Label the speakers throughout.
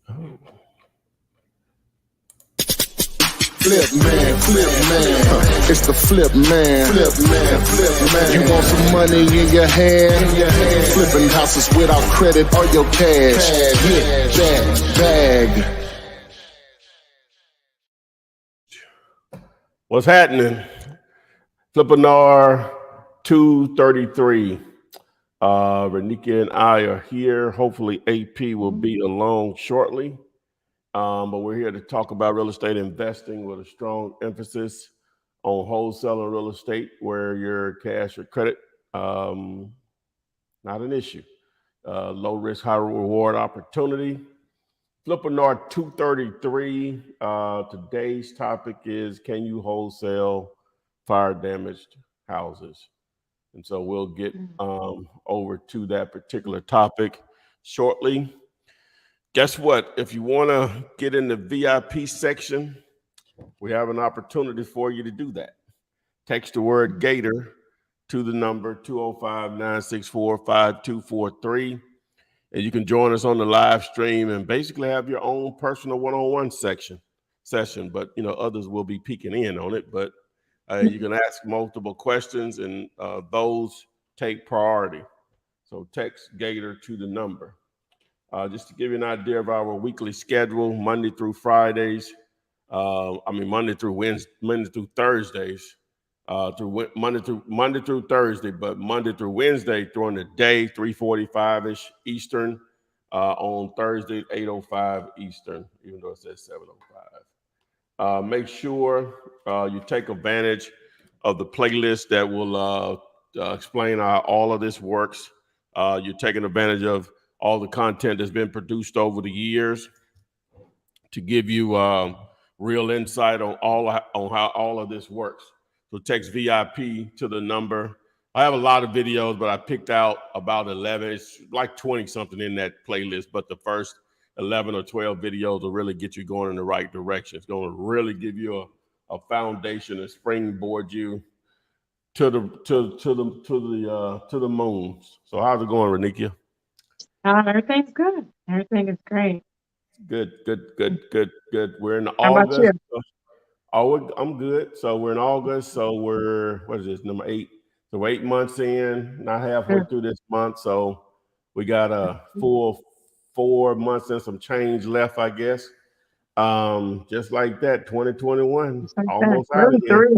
Speaker 1: Flip man, it's the flip man. You want some money in your hand? Flipping houses without credit or your cash. Get that bag.
Speaker 2: What's happening? Flippinar 233. Renika and I are here. Hopefully AP will be along shortly. But we're here to talk about real estate investing with a strong emphasis on wholesaling real estate where your cash or credit not an issue. Low risk, high reward opportunity. Flippinar 233. Today's topic is, can you wholesale fire damaged houses? And so we'll get over to that particular topic shortly. Guess what? If you want to get in the VIP section, we have an opportunity for you to do that. Text the word Gator to the number 205-964-5243. And you can join us on the live stream and basically have your own personal one-on-one session. But, others will be peeking in on it. But you can ask multiple questions, and those take priority. So text Gator to the number. Just to give you an idea of our weekly schedule, Monday through Fridays. Monday through Thursdays. Monday through Thursday, but Monday through Wednesday during the day, 3:45-ish Eastern. On Thursday, 8:05 Eastern, even though it says 7:05. Make sure you take advantage of the playlist that will explain how all of this works. You're taking advantage of all the content that's been produced over the years to give you real insight on how all of this works. So text VIP to the number. I have a lot of videos, but I picked out about 11. It's like 20 something in that playlist, but the first 11 or 12 videos will really get you going in the right direction. It's going to really give you a foundation and springboard you to the moon. So how's it going, Renika?
Speaker 3: Everything's good. Everything is great.
Speaker 2: Good. We're in August.
Speaker 3: How about you?
Speaker 2: I'm good. So we're in August. So we're, what is this, number 8? So we're 8 months in, not halfway through this month. So we got a full 4 months and some change left, I guess. Just like that, 2021, almost out of here.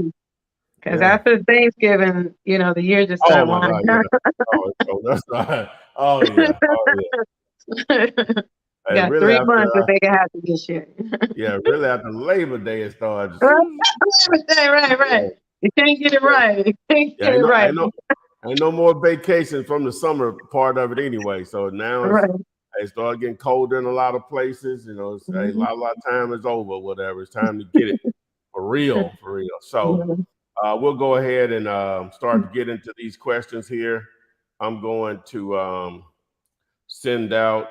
Speaker 3: Because after Thanksgiving, the year just started winding down.
Speaker 2: That's right. Oh yeah.
Speaker 3: You got really 3 months to make it happen this year.
Speaker 2: Yeah, really after Labor Day it started.
Speaker 3: Right. You can't get it right. Ain't
Speaker 2: no more vacation from the summer part of it anyway. So now it started getting colder in a lot of places. A lot of time is over. Whatever, it's time to get it for real. So we'll go ahead and start to get into these questions here. I'm going to send out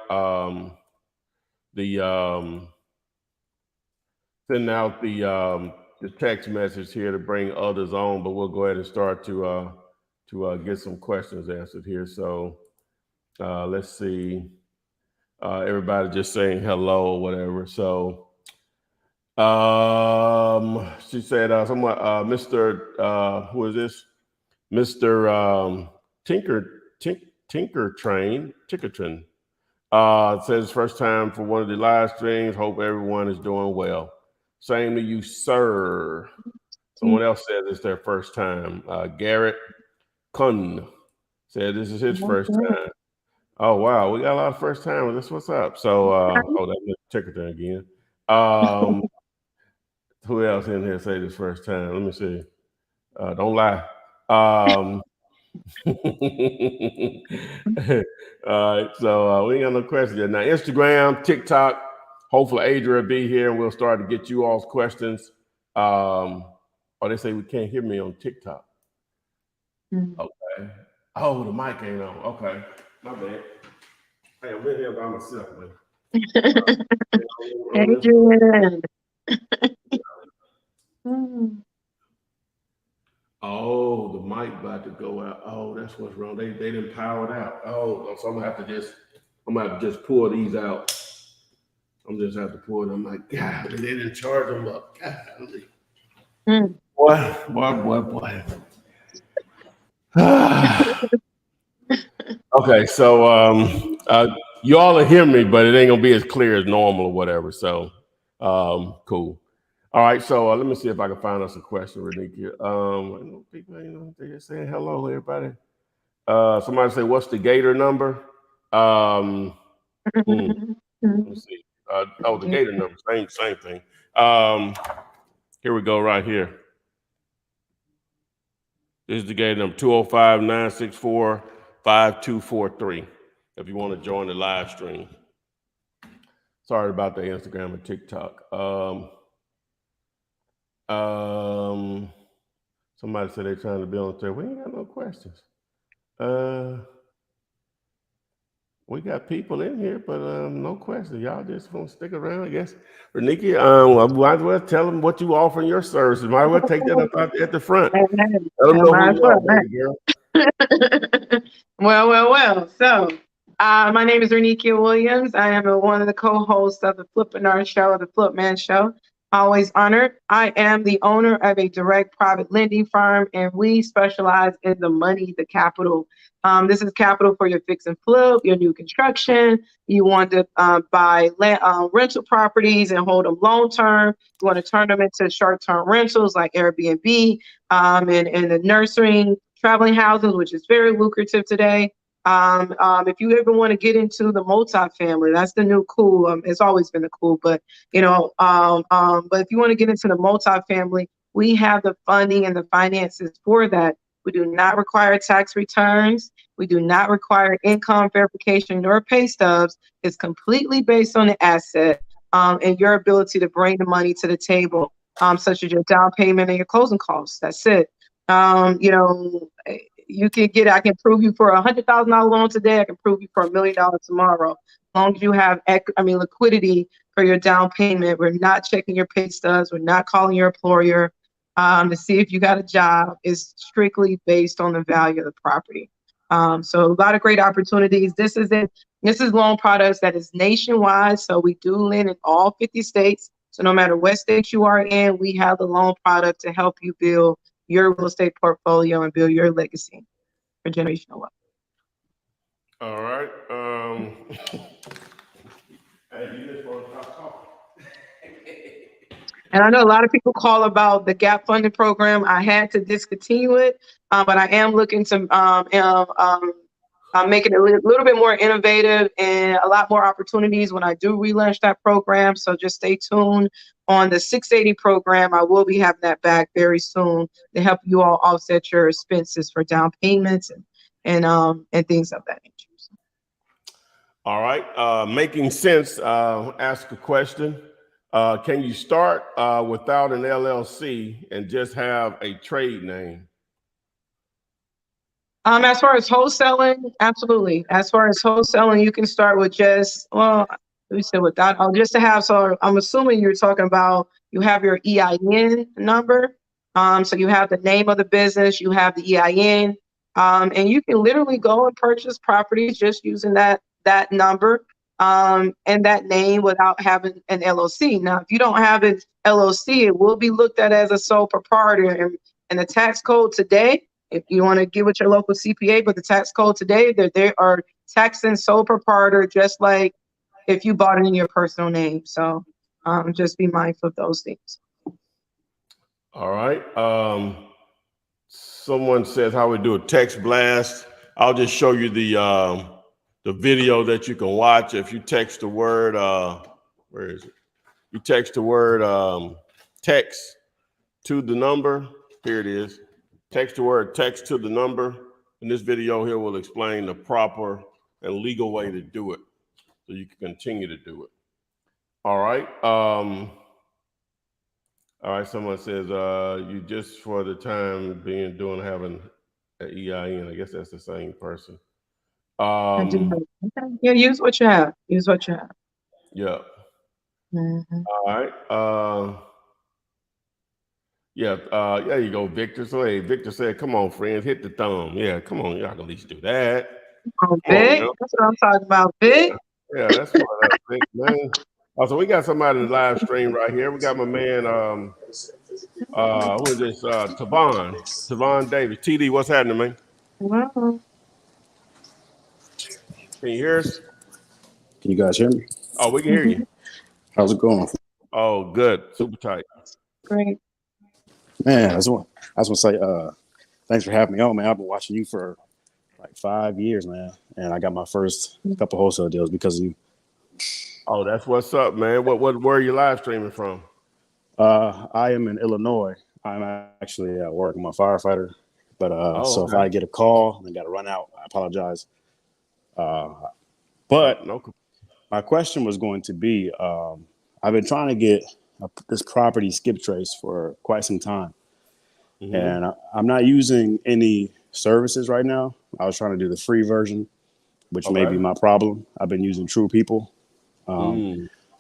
Speaker 2: the text message here to bring others on, but we'll go ahead and start to get some questions answered here. So let's see. Everybody just saying hello or whatever. So she said Mr. Who is this? Mr. Tinkertrain says first time for one of the live streams. Hope everyone is doing well. Same to you, sir. Someone else said it's their first time. Garrett Kun said this is his first time. Oh wow, we got a lot of first timers. That's what's up. So that's Mr. Tinkertrain again. Who else in here say this first time? Let me see. Don't lie. All right, so we ain't got no questions yet. Now, Instagram, TikTok, hopefully Adria will be here and we'll start to get you all's questions. They say we can't hear me on TikTok. Okay. Oh, the mic ain't on. Okay. My bad. Hey, I'm in here by myself, man.
Speaker 3: Adrian.
Speaker 2: Oh, the mic about to go out. Oh, that's what's wrong. They didn't power it out. Oh, so I'm gonna have to just pull these out. I'm just have to pull it. I'm like, God, they didn't charge them up. Golly.
Speaker 3: Mm.
Speaker 2: Boy. Okay, so you all will hear me, but it ain't gonna be as clear as normal or whatever. So cool. All right, so let me see if I can find us a question, Renika. I know people, they're saying hello, everybody. Somebody say, what's the gator number? Let me see. The gator number, same thing. Here we go, right here. This is the gator number, 205-964-5243. If you want to join the live stream. Sorry about the Instagram and TikTok. Somebody said they're trying to be on there. We ain't got no questions. We got people in here, but no questions. Y'all just gonna stick around, I guess. Renika, might as well tell them what you offer in your services. Might as well take that up out at the front. Let them know who you are, baby girl.
Speaker 3: Well. So, my name is Renikia Williams. I am one of the co-hosts of the Flippinar show, the Flipman show. Always honored. I am the owner of a direct private lending firm, and we specialize in the money, the capital. This is capital for your fix and flip, your new construction. You want to buy rental properties and hold them long term. You want to turn them into short-term rentals like Airbnb, and the nursing, traveling houses, which is very lucrative today. If you ever want to get into the multifamily, that's the new cool. It's always been the cool, but but if you want to get into the multifamily, we have the funding and the finances for that. We do not require tax returns. We do not require income verification nor pay stubs. It's completely based on the asset and your ability to bring the money to the table, such as your down payment and your closing costs. That's it. You can I can prove you for $100,000 loan today. I can prove you for $1 million tomorrow. As long as you have, liquidity for your down payment. We're not checking your pay stubs. We're not calling your employer to see if you got a job. It's strictly based on the value of the property. So a lot of great opportunities. This is loan products that is nationwide. So we do lend in all 50 states. So no matter what state you are in, we have the loan product to help you build your real estate portfolio and build your legacy for generational wealth.
Speaker 2: All right. Hey, you just want to stop talking.
Speaker 3: And I know a lot of people call about the gap funding program. I had to discontinue it, but I am looking to make it a little bit more innovative and a lot more opportunities when I do relaunch that program. So just stay tuned on the 680 program. I will be having that back very soon to help you all offset your expenses for down payments and things of that nature.
Speaker 2: All right. Making sense. Ask a question. Can you start without an LLC and just have a trade name?
Speaker 3: As far as wholesaling, absolutely. As far as wholesaling, you can start with just, we said with that, just to have, so I'm assuming you're talking about, you have your EIN number. So you have the name of the business, you have the EIN, and you can literally go and purchase properties just using that number and that name without having an LLC. Now, if you don't have an LLC, it will be looked at as a sole proprietor, and the tax code today, if you want to get with your local CPA, but the tax code today, they are taxing sole proprietor just like if you bought it in your personal name. So just be mindful of those things.
Speaker 2: All right. Someone says how we do a text blast. I'll just show you the video that you can watch. If you text the word, where is it? You text the word text to the number. Here it is. Text the word text to the number. And this video here will explain the proper and legal way to do it so you can continue to do it. All right. All right. Someone says you just for the time being having an EIN. I guess that's the same person.
Speaker 3: Yeah, use what you have. Use what you have.
Speaker 2: Yeah.
Speaker 3: Mm-hmm.
Speaker 2: All right. Yeah, there you go, Victor. So, hey, Victor said, come on, friends, hit the thumb. Yeah, come on, y'all can at least do that.
Speaker 3: Come on, Vic. That's what I'm talking about, Vic.
Speaker 2: Yeah, that's what I think, man. Oh, so we got somebody in the live stream right here. We got my man, who is this? Tavon Davis. TD, what's happening, man?
Speaker 3: Wow.
Speaker 2: Can you hear us?
Speaker 4: Can you guys hear me?
Speaker 2: Oh, we can hear you.
Speaker 4: How's it going?
Speaker 2: Oh, good. Super tight.
Speaker 3: Great.
Speaker 4: Man, I just want to say thanks for having me on, man. I've been watching you for like 5 years, man. And I got my first couple wholesale deals because of you.
Speaker 2: Oh, that's what's up, man. Where are you live streaming from?
Speaker 4: I am in Illinois. I'm actually at work. I'm a firefighter. But so
Speaker 2: okay.
Speaker 4: if I get a call and I got to run out, I apologize. But my question was going to be, I've been trying to get this property skip trace for quite some time. Mm-hmm. And I'm not using any services right now. I was trying to do the free version, which may be my problem. I've been using True People.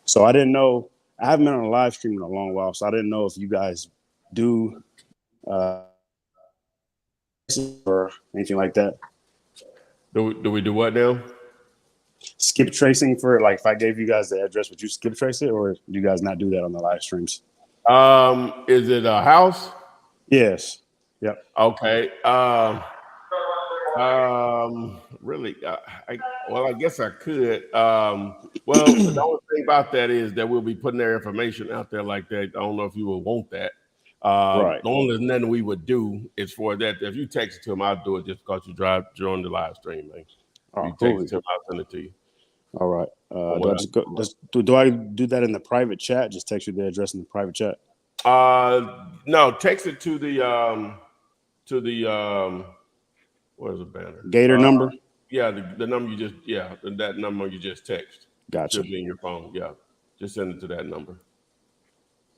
Speaker 4: So I didn't know. I haven't been on a live stream in a long while, so I didn't know if you guys do or anything like that.
Speaker 2: Do we do what now?
Speaker 4: Skip tracing for, like, if I gave you guys the address, would you skip trace it, or do you guys not do that on the live streams?
Speaker 2: Is it a house?
Speaker 4: Yes. Yep.
Speaker 2: Okay. Really, I guess I could. Well, the only thing about that is that we'll be putting their information out there like that. I don't know if you would want that.
Speaker 4: Right.
Speaker 2: The only nothing we would do is for that. If you text it to them, I'll do it just because you join the live stream, man. You text it to them, I'll send it to you.
Speaker 4: All right. Do I do that in the private chat? Just text you the address in the private chat?
Speaker 2: No, text it to the what is the banner?
Speaker 4: Gator number?
Speaker 2: Yeah, the number that number you just text.
Speaker 4: Gotcha.
Speaker 2: Should be in your phone. Yeah. Just send it to that number.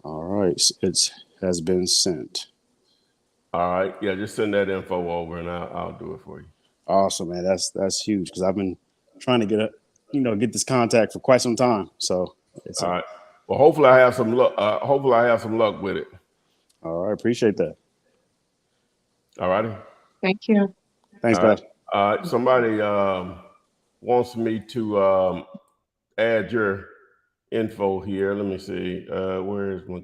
Speaker 4: All right. It has been sent.
Speaker 2: All right. Yeah, just send that info over and I'll do it for you.
Speaker 4: Awesome, man. That's huge because I've been trying to get this contact for quite some time. So it's
Speaker 2: all right. Well, hopefully I have some luck. Hopefully I have some luck with it.
Speaker 4: All right. Appreciate that.
Speaker 2: All righty.
Speaker 3: Thank you.
Speaker 4: Thanks, guys.
Speaker 2: Somebody wants me to add your info here. Let me see. Where is my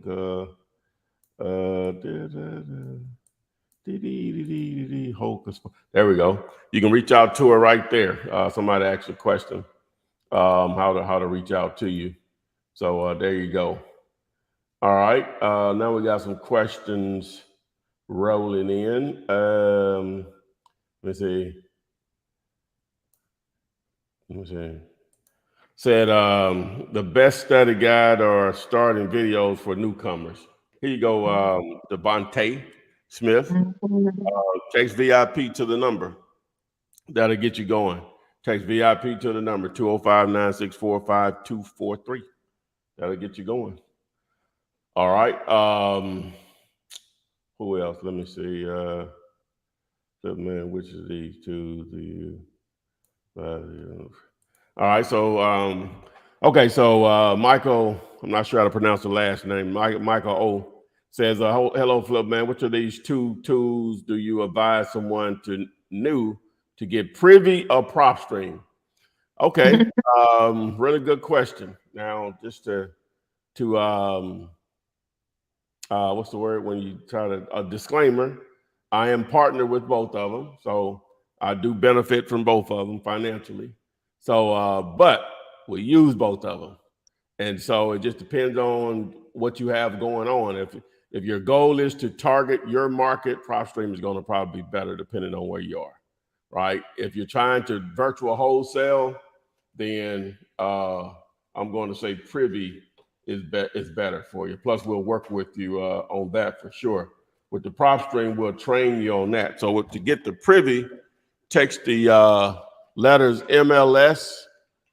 Speaker 2: there we go. You can reach out to her right there. Somebody asked a question, how to reach out to you. So there you go. All right. Now we got some questions rolling in. Let me see. Said the best study guide or starting videos for newcomers. Here you go, Devontae Smith. Text VIP to the number. That'll get you going. Text VIP to the number 205-964-5243. That'll get you going. All right. Who else? Let me see. Man, which of these two? All right. So, okay. So, Michael, I'm not sure how to pronounce the last name. Michael O says, hello, Flip man. Which of these two tools do you advise someone to get privy or prop stream? Okay. Really good question. Now, just to what's the word when you try to a disclaimer? I am partnered with both of them, so I do benefit from both of them financially. So, but we use both of them, and so it just depends on what you have going on. If your goal is to target your market, PropStream is going to probably be better depending on where you are, right? If you're trying to virtual wholesale, then I'm going to say Privy is better for you. Plus, we'll work with you on that for sure. With the PropStream, we'll train you on that. So to get the Privy, text the letters MLS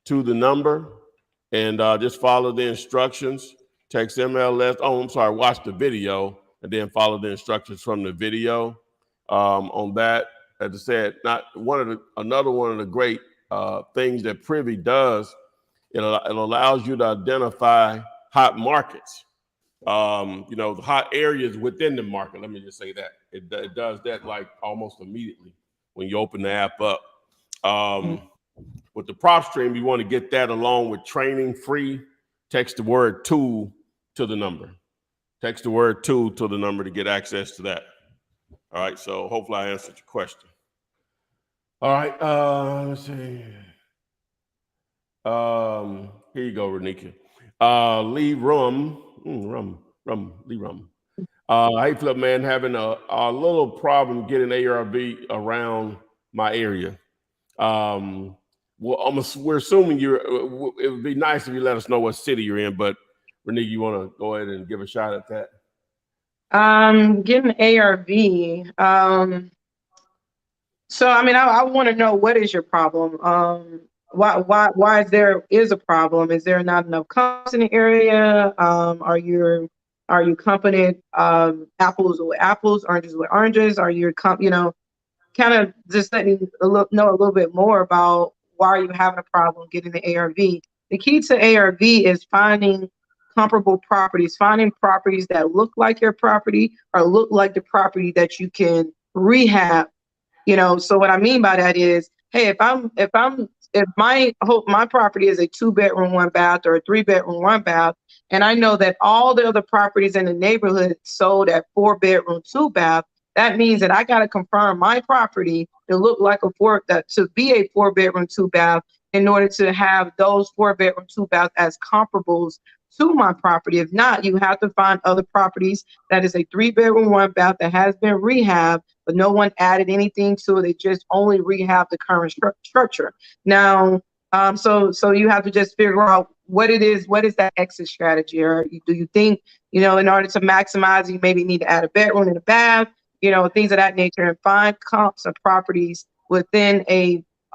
Speaker 2: to the number and just follow the instructions. Text MLS. Oh, I'm sorry. Watch the video and then follow the instructions from the video. On that, as I said, another one of the great things that Privy does. It allows you to identify hot markets. The hot areas within the market. Let me just say that it does that like almost immediately when you open the app up. With the PropStream, you want to get that along with training free text the word tool to the number. Text the word tool to the number to get access to that. All right, so hopefully I answered your question. All right, let's see. Here you go, Renika. Lee Rum. Lee Rum. Hey, Flip Man, having a little problem getting ARV around my area. Well, we're assuming you're. It would be nice if you let us know what city you're in, but Renika, you want to go ahead and give a shot at that?
Speaker 3: Getting ARV. So I mean, I want to know, what is your problem? Why is a problem? Is there not enough comps in the area? Are you accompanied apples with apples, oranges with oranges? Are you kind of just letting know a little bit more about why you're having a problem getting the ARV. The key to ARV is finding comparable properties, finding properties that look like your property or look like the property that you can rehab. So what I mean by that is, hey, if my property is a 2-bedroom, 1 bath, or a 3-bedroom, 1 bath, and I know that all the other properties in the neighborhood sold at 4-bedroom, 2 bath, that means that I got to confirm my property to look like to be a 4-bedroom, 2 bath in order to have those 4-bedroom, 2 bath as comparables to my property. If not, you have to find other properties that is a 3-bedroom, 1 bath that has been rehabbed, but no one added anything to it. They just only rehab the current structure. Now, so you have to just figure out what it is. What is that exit strategy? Or do you think, in order to maximize, you maybe need to add a bedroom and a bath, things of that nature, and find comps of properties within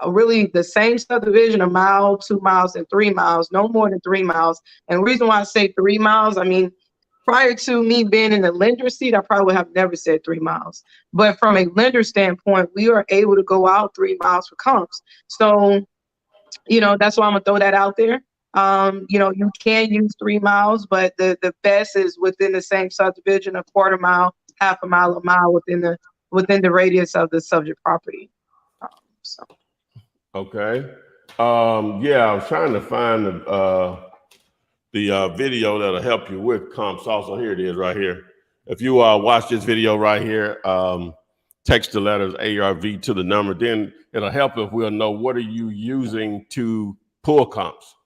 Speaker 3: really the same subdivision, 1 mile, 2 miles, and 3 miles, no more than 3 miles. And the reason why I say 3 miles, I mean, prior to me being in the lender seat, I probably would have never said 3 miles. But from a lender standpoint, we are able to go out 3 miles for comps. So, that's why I'm gonna throw that out there. You can use 3 miles, but the best is within the same subdivision, a 1/4 mile, 1/2 mile, a mile within the radius of the subject property.
Speaker 2: Okay. Yeah, I was trying to find the video that'll help you with comps. Also, here it is right here. If you watch this video right here, text the letters ARV to the number, then it'll help if we'll know what are you using to pull comps.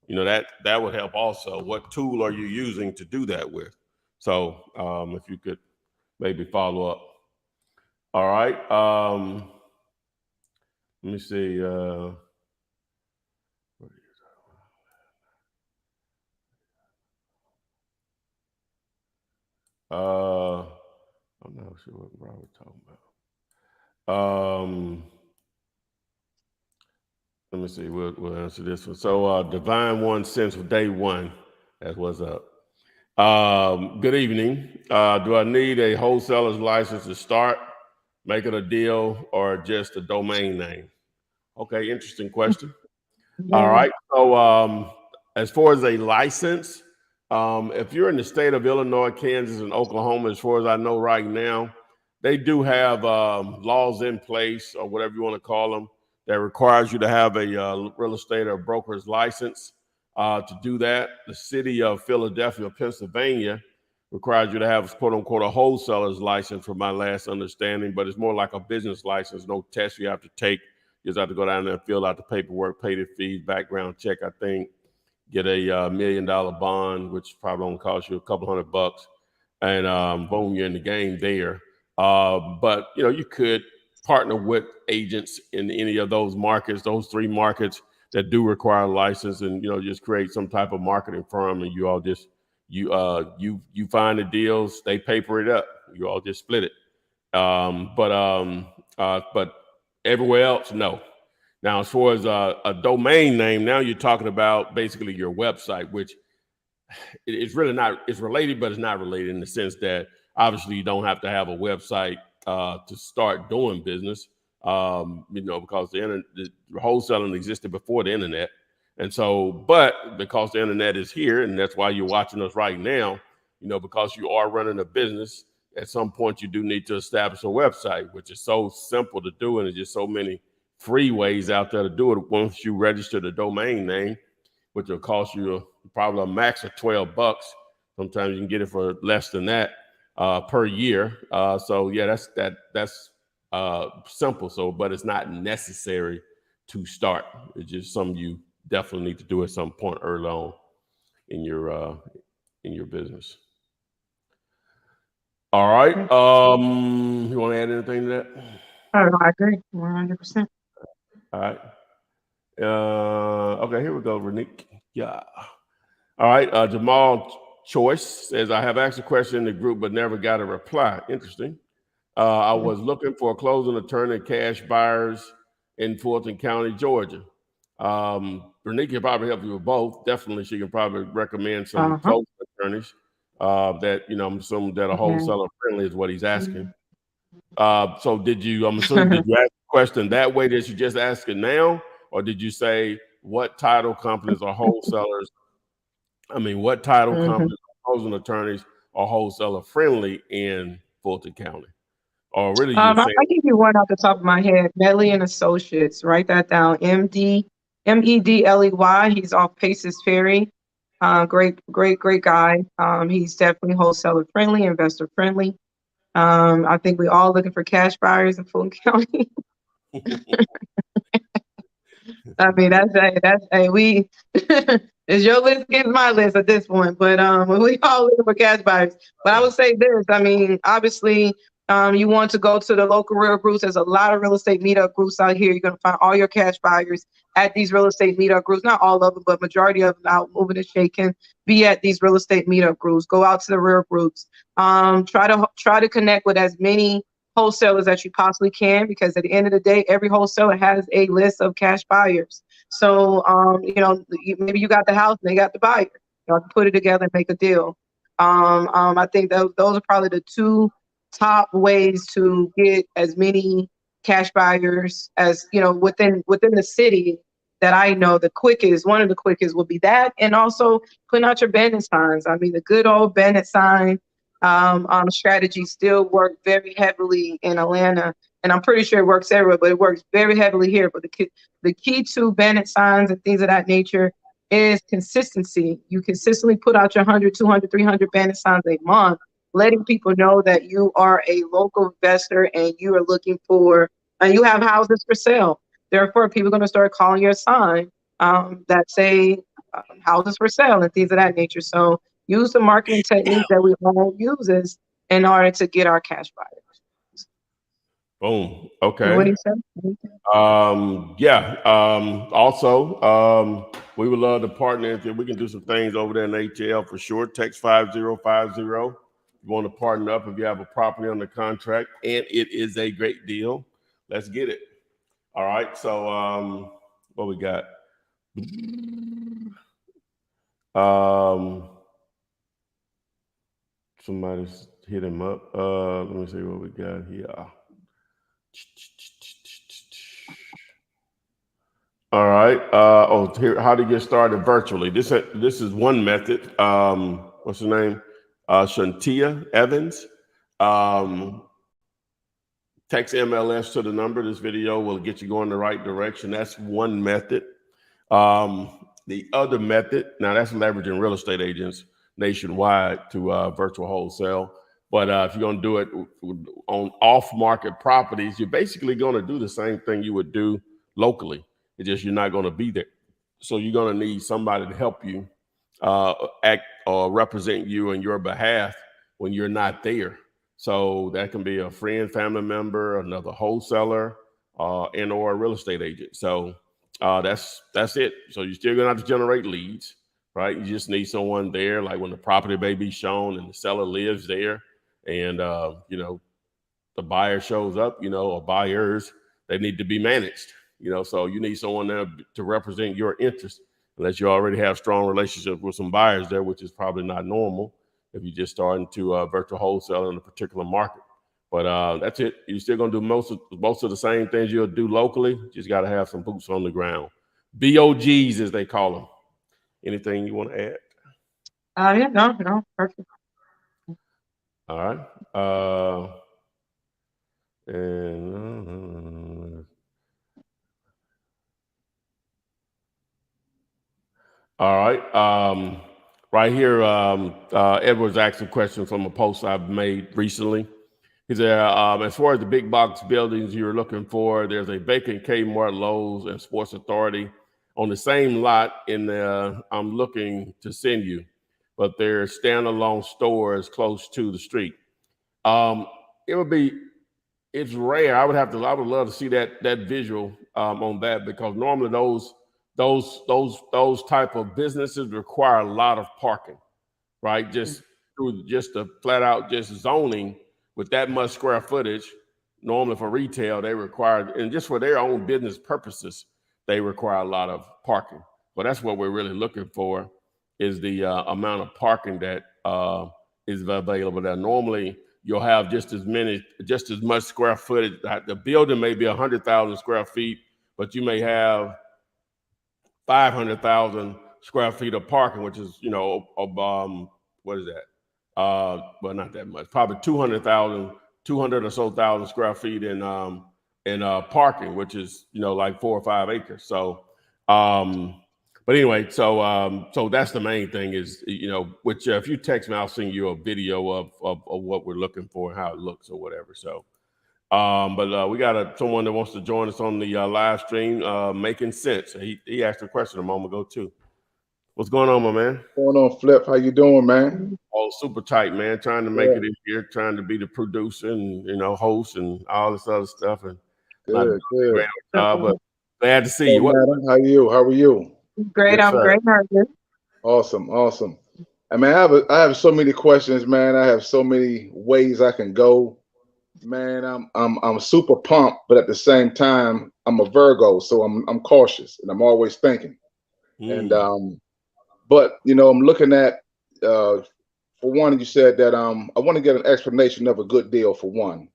Speaker 2: That would help also. What tool are you using to do that with? So if you could maybe follow up. All right. Let me see. I'm not sure what Robert talking about. Let me see. We'll answer this one. So, Divine One Cents for day one. That's what's up. Good evening. Do I need a wholesaler's license to start, make it a deal, or just a domain name? Okay, interesting question.
Speaker 3: Yeah.
Speaker 2: All right. So, as far as a license, if you're in the state of Illinois, Kansas, and Oklahoma, as far as I know right now, they do have laws in place, or whatever you want to call them, that requires you to have a real estate or broker's license. To do that, the city of Philadelphia, Pennsylvania, requires you to have, quote unquote, a wholesaler's license, from my last understanding, but it's more like a business license. No test you have to take. You just have to go down there and fill out the paperwork, pay the fees, background check, I think, get a $1 million bond, which probably only cost you a couple $100, and boom, you're in the game there. But you could partner with agents in any of those markets, those 3 markets that do require a license, and just create some type of marketing firm, and you all just you find the deals, they paper it up, you all just split it. But everywhere else, no. Now, as far as a domain name, now you're talking about basically your website, which it's really not. It's related, but it's not related in the sense that obviously you don't have to have a website to start doing business, because the wholesaling existed before the internet. And so, but because the internet is here, and that's why you're watching us right now, because you are running a business, at some point you do need to establish a website, which is so simple to do, and there's just so many free ways out there to do it. Once you register the domain name, which will cost you probably a max of $12. Sometimes you can get it for less than that per year. So yeah, that's simple. So, but it's not necessary to start. It's just something you definitely need to do at some point early on in your business. All right. You want to add anything to that?
Speaker 3: I agree 100%.
Speaker 2: All right. Okay, here we go, Renique. Yeah. All right. Jamal Choice says, I have asked a question in the group, but never got a reply. Interesting. I was looking for a closing attorney, cash buyers in Fulton County, Georgia. Renique can probably help you with both. Definitely, she can probably recommend some closing attorneys that, I'm assuming that are wholesaler friendly is what he's asking. So I'm assuming, did you ask the question that way that you just ask it now? Or did you say what title companies or wholesalers? What title companies or closing attorneys are wholesaler friendly in Fulton County? Or really,
Speaker 3: I give you one off the top of my head. Medley and Associates. Write that down. Medley. He's off Paces Ferry. Great guy. He's definitely wholesaler friendly, investor friendly. I think we all looking for cash buyers in Fulton County. We is your list against my list at this point, but we all looking for cash buyers. But I would say this, obviously, you want to go to the local real groups. There's a lot of real estate meetup groups out here. You're going to find all your cash buyers at these real estate meetup groups. Not all of them, but majority of them out moving and shaking. Be at these real estate meetup groups. Go out to the real groups. Try to connect with as many wholesalers that you possibly can, because at the end of the day, every wholesaler has a list of cash buyers. So, maybe you got the house and they got the buyer. Y'all can put it together and make a deal. I think those are probably the two top ways to get as many cash buyers as, within the city that I know. One of the quickest will be that. And also putting out your bandit signs. The good old bandit sign strategy still work very heavily in Atlanta, and I'm pretty sure it works everywhere, but it works very heavily here. But the key to bandit signs and things of that nature is consistency. You consistently put out your 100, 200, 300 bandit signs a month, letting people know that you are a local investor and you are looking for, and you have houses for sale. Therefore, people are going to start calling your sign that say houses for sale and things of that nature. So use the marketing technique that we all use in order to get our cash buyers.
Speaker 2: Boom. Okay.
Speaker 3: What do you say?
Speaker 2: Also, we would love to partner. If we can do some things over there in ATL for sure. Text 5050. You want to partner up if you have a property under contract and it is a great deal. Let's get it. All right. So what we got? Somebody's hit him up. Let me see what we got here. All right. Here, how to get started virtually. This is one method. What's her name? Shantia Evans. Text MLS to the number. This video will get you going the right direction. That's one method. The other method, now that's leveraging real estate agents nationwide to virtual wholesale. But if you're going to do it on off-market properties, you're basically going to do the same thing you would do locally. It's just you're not going to be there. So you're going to need somebody to help you act or represent you on your behalf when you're not there. So that can be a friend, family member, another wholesaler, and or a real estate agent. So that's it. So you're still going to have to generate leads, right? You just need someone there, like when the property may be shown and the seller lives there, and the buyer shows up, or buyers, they need to be managed. So you need someone there to represent your interest, unless you already have strong relationships with some buyers there, which is probably not normal if you're just starting to virtual wholesale in a particular market. But that's it. You're still going to do most of the same things you'll do locally. Just got to have some boots on the ground. BOGs, as they call them. Anything you want to add?
Speaker 3: No, perfect.
Speaker 2: All right. All right. Right here, Edward's asked a question from a post I've made recently. He said, as far as the big box buildings you're looking for, there's a vacant Kmart, Lowe's, and Sports Authority on the same lot I'm looking to send you, but they're standalone stores close to the street. It would be, it's rare. I would love to see that visual on that, because normally those type of businesses require a lot of parking, right? Just through just the flat out just zoning with that much square footage. Normally for retail, they require, and just for their own business purposes, they require a lot of parking. But that's what we're really looking for, is the amount of parking that is available there. Normally, you'll have just as much square footage. The building may be 100,000 square feet, but you may have 500,000 square feet of parking, which is, what is that? Well, not that much. Probably 200 or so thousand square feet in parking, which is, like 4 or 5 acres. So, but anyway, so that's the main thing is, which if you text me, I'll send you a video of what we're looking for and how it looks or whatever. So, but we got someone that wants to join us on the live stream, Making Sense. He asked a question a moment ago too. What's going on, my man?
Speaker 5: What's going on, Flip? How you doing, man?
Speaker 2: Oh, super tight, man. Trying to make it in here, trying to be the producer and, host and all this other stuff. And
Speaker 5: good.
Speaker 2: But glad to see you.
Speaker 5: Madam, how are you?
Speaker 3: Great.
Speaker 2: Yes,
Speaker 3: I'm great. How are you?
Speaker 5: Awesome. I mean, I have so many questions, man. I have so many ways I can go. Man, I'm super pumped, but at the same time, I'm a Virgo, so I'm cautious and I'm always thinking. And but I'm looking at for one, you said that I want to get an explanation of a good deal for one.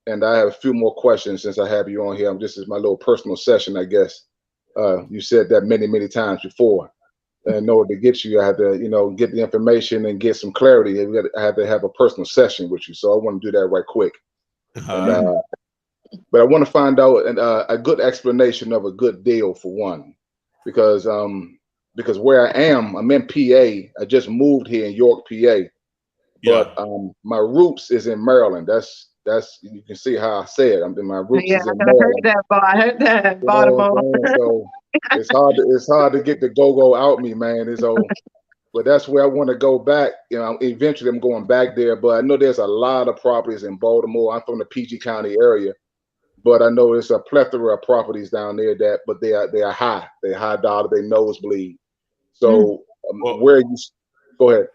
Speaker 5: And I have a few more questions since I have you on here. This is my little personal session, I guess. You said that many times before. And in order to get you, I had to, get the information and get some clarity. I had to have a personal session with you. So I want to do that right quick. But I want to find out a good explanation of a good deal for one, because where I am, I'm in PA. I just moved here in York, PA. But my roots is in Maryland. That's you can see how I say it. My roots is in Maryland.
Speaker 3: I heard that. Baltimore.
Speaker 5: So it's hard to get the go out me, man. But that's where I want to go back. Eventually I'm going back there. But I know there's a lot of properties in Baltimore. I'm from the PG County area, but I know there's a plethora of properties down there but they are high. They're high dollar. They nosebleed. So where you go ahead.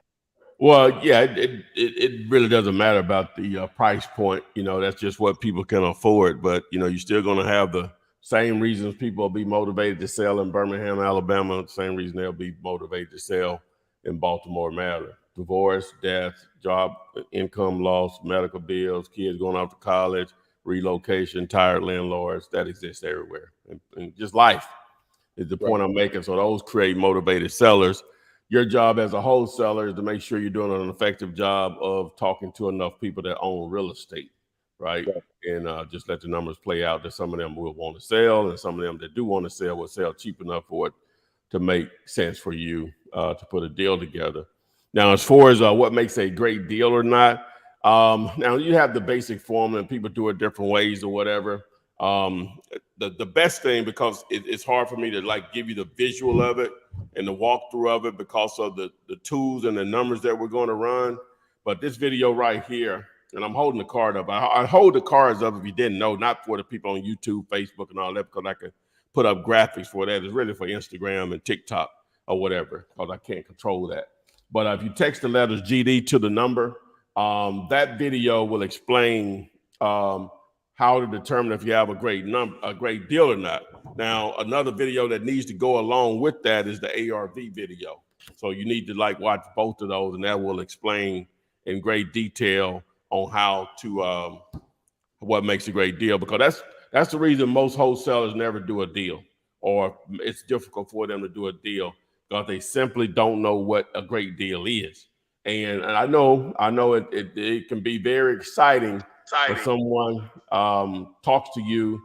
Speaker 2: Well, yeah, it really doesn't matter about the price point. That's just what people can afford. But, you're still going to have the same reasons people will be motivated to sell in Birmingham, Alabama, the same reason they'll be motivated to sell in Baltimore, Maryland. Divorce, death, job, income loss, medical bills, kids going off to college, relocation, tired landlords, that exists everywhere. And just life is the point I'm making. So those create motivated sellers. Your job as a wholesaler is to make sure you're doing an effective job of talking to enough people that own real estate, right? And just let the numbers play out that some of them will want to sell, and some of them that do want to sell will sell cheap enough for it to make sense for you to put a deal together. Now, as far as what makes a great deal or not, now you have the basic formula and people do it different ways or whatever. The best thing, because it's hard for me to give you the visual of it and the walkthrough of it because of the tools and the numbers that we're going to run. But this video right here, and I'm holding the card up. I hold the cards up if you didn't know, not for the people on YouTube, Facebook, and all that, because I could put up graphics for that. It's really for Instagram and TikTok or whatever, because I can't control that. But if you text the letters GD to the number, that video will explain how to determine if you have a great deal or not. Now, another video that needs to go along with that is the ARV video. So you need to watch both of those, and that will explain in great detail on how to what makes a great deal, because that's the reason most wholesalers never do a deal, or it's difficult for them to do a deal because they simply don't know what a great deal is. And I know it can be very exciting when someone talks to you